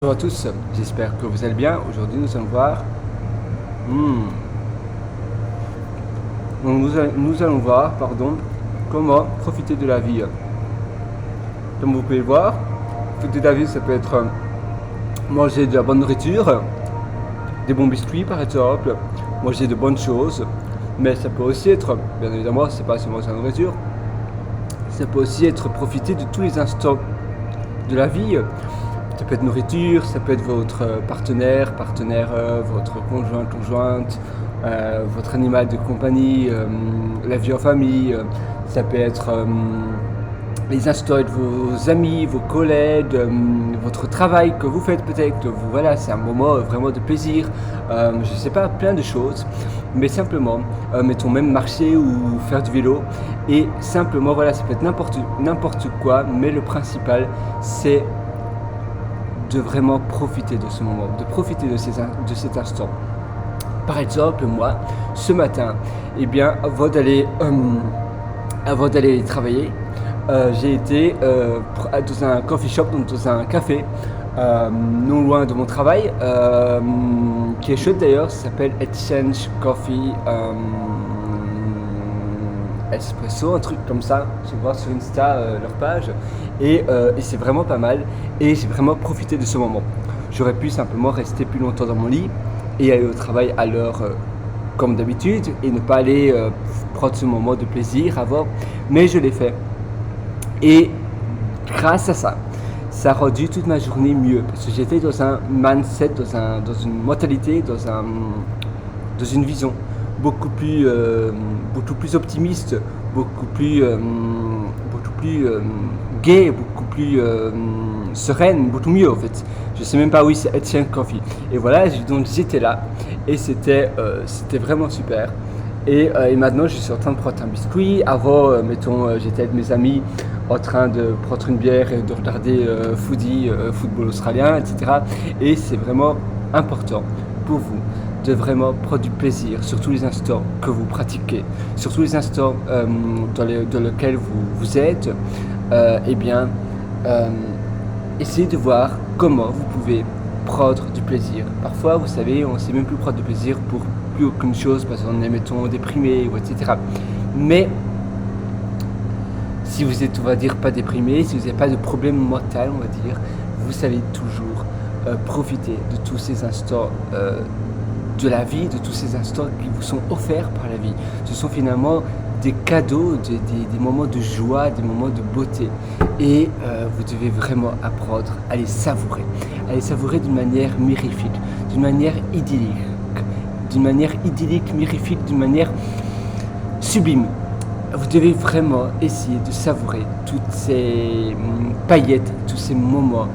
Bonjour à tous, j'espère que vous allez bien. Aujourd'hui nous allons voir nous allons voir comment profiter de la vie. Comme vous pouvez le voir, profiter de la vie ça peut être manger de la bonne nourriture, des bons biscuits par exemple, manger de bonnes choses, mais ça peut aussi être, bien évidemment, c'est pas seulement la nourriture, ça peut aussi être profiter de tous les instants de la vie. Ça peut être nourriture, ça peut être votre partenaire, votre conjoint, conjointe, votre animal de compagnie, la vie en famille, ça peut être les instants de vos amis, vos collègues, votre travail que vous faites peut-être. Voilà, c'est un moment vraiment de plaisir. Je sais pas, plein de choses, mais simplement, mettons même marcher ou faire du vélo. Et simplement, voilà, ça peut être n'importe quoi, mais le principal, c'est de vraiment profiter de ce moment, de profiter de cet instant. Par exemple, moi, ce matin, avant d'aller travailler, j'ai été dans un coffee shop, donc dans un café, non loin de mon travail, qui est chouette d'ailleurs, ça s'appelle Exchange Coffee Espresso, un truc comme ça. Je vais voir sur Insta leur page et c'est vraiment pas mal et j'ai vraiment profité de ce moment. J'aurais pu simplement rester plus longtemps dans mon lit et aller au travail à l'heure comme d'habitude et ne pas aller prendre ce moment de plaisir avant, mais je l'ai fait et grâce à ça, ça a rendu toute ma journée mieux parce que j'étais dans un mindset, dans une mentalité, dans une vision beaucoup plus optimiste, beaucoup plus gai, beaucoup plus sereine, beaucoup mieux en fait. Je sais même pas où c'est Etienne Coffee. Et voilà, donc j'étais là et c'était vraiment super. Et maintenant je suis en train de prendre un biscuit. Avant, j'étais avec mes amis en train de prendre une bière et de regarder football australien, etc. Et c'est vraiment important pour vous de vraiment prendre du plaisir sur tous les instants que vous pratiquez, sur tous les instants dans lesquels vous êtes, essayez de voir comment vous pouvez prendre du plaisir. Parfois, vous savez, on ne sait même plus prendre du plaisir pour plus aucune chose parce qu'on est, mettons, déprimé, etc. Mais si vous êtes, on va dire, pas déprimé, si vous n'avez pas de problème mental, on va dire, vous savez toujours profiter de tous ces instants de la vie, de tous ces instants qui vous sont offerts par la vie. Ce sont finalement des cadeaux, des moments de joie, des moments de beauté. Et vous devez vraiment apprendre à les savourer d'une manière mirifique, d'une manière idyllique, mirifique, d'une manière sublime. Vous devez vraiment essayer de savourer toutes ces paillettes, tous ces moments.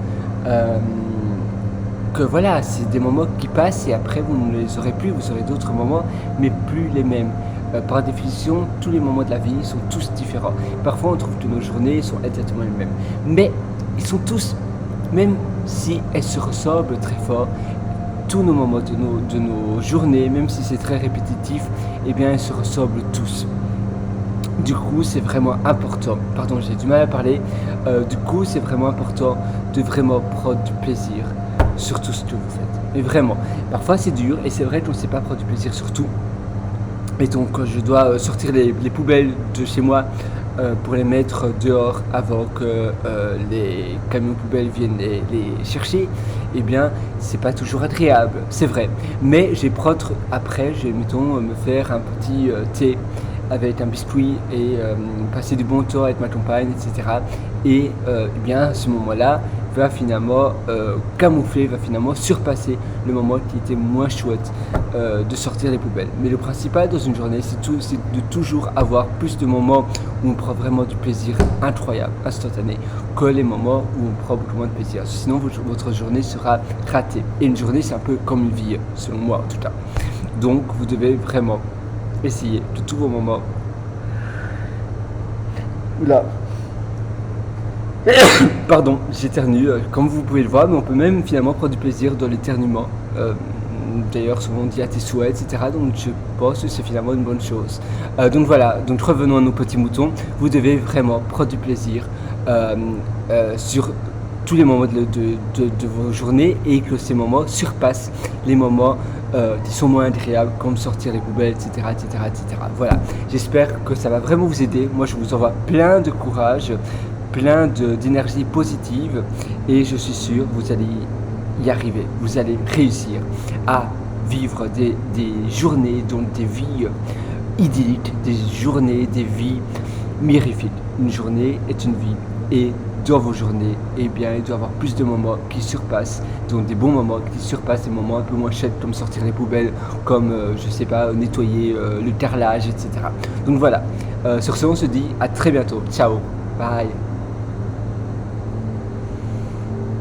Que voilà, c'est des moments qui passent et après vous ne les aurez plus, vous aurez d'autres moments, mais plus les mêmes. Par définition, tous les moments de la vie sont tous différents. Parfois, on trouve que nos journées sont exactement les mêmes. Mais ils sont tous, même si elles se ressemblent très fort, tous nos moments de nos journées, même si c'est très répétitif, elles se ressemblent tous. Du coup, c'est vraiment important. Pardon, j'ai du mal à parler. Du coup, c'est vraiment important de vraiment prendre du plaisir sur tout ce que vous faites. Mais vraiment, parfois c'est dur et c'est vrai qu'on ne sait pas prendre du plaisir sur tout. Et donc quand je dois sortir les poubelles de chez moi pour les mettre dehors avant que les camions poubelles viennent les chercher, c'est pas toujours agréable, c'est vrai. Mais je vais prendre après, me faire un petit thé avec un biscuit et passer du bon temps avec ma compagne, etc. Et à ce moment-là, va finalement camoufler, va finalement surpasser le moment qui était moins chouette de sortir les poubelles. Mais le principal dans une journée, c'est de toujours avoir plus de moments où on prend vraiment du plaisir incroyable, instantané, que les moments où on prend beaucoup moins de plaisir. Sinon, votre journée sera ratée. Et une journée, c'est un peu comme une vie, selon moi en tout cas. Donc, vous devez vraiment essayer de tous vos moments. Oula. Pardon, j'éternue, comme vous pouvez le voir, mais on peut même finalement prendre du plaisir dans l'éternuement. D'ailleurs, souvent on dit à tes souhaits, etc. Donc je pense que c'est finalement une bonne chose. Donc voilà, donc revenons à nos petits moutons. Vous devez vraiment prendre du plaisir sur tous les moments de vos journées et que ces moments surpassent les moments qui sont moins agréables, comme sortir les poubelles, etc., etc., etc. Voilà, j'espère que ça va vraiment vous aider. Moi, je vous envoie plein de courage, plein d'énergie positive et je suis sûr que vous allez y arriver. Vous allez réussir à vivre des journées, donc des vies idylliques, des journées, des vies mirifiques. Une journée est une vie et dans vos journées, eh bien, il doit y avoir plus de moments qui surpassent, donc des bons moments qui surpassent des moments un peu moins chouettes comme sortir les poubelles, comme, je sais pas, nettoyer le carrelage, etc. Donc voilà, sur ce, on se dit à très bientôt. Ciao, bye.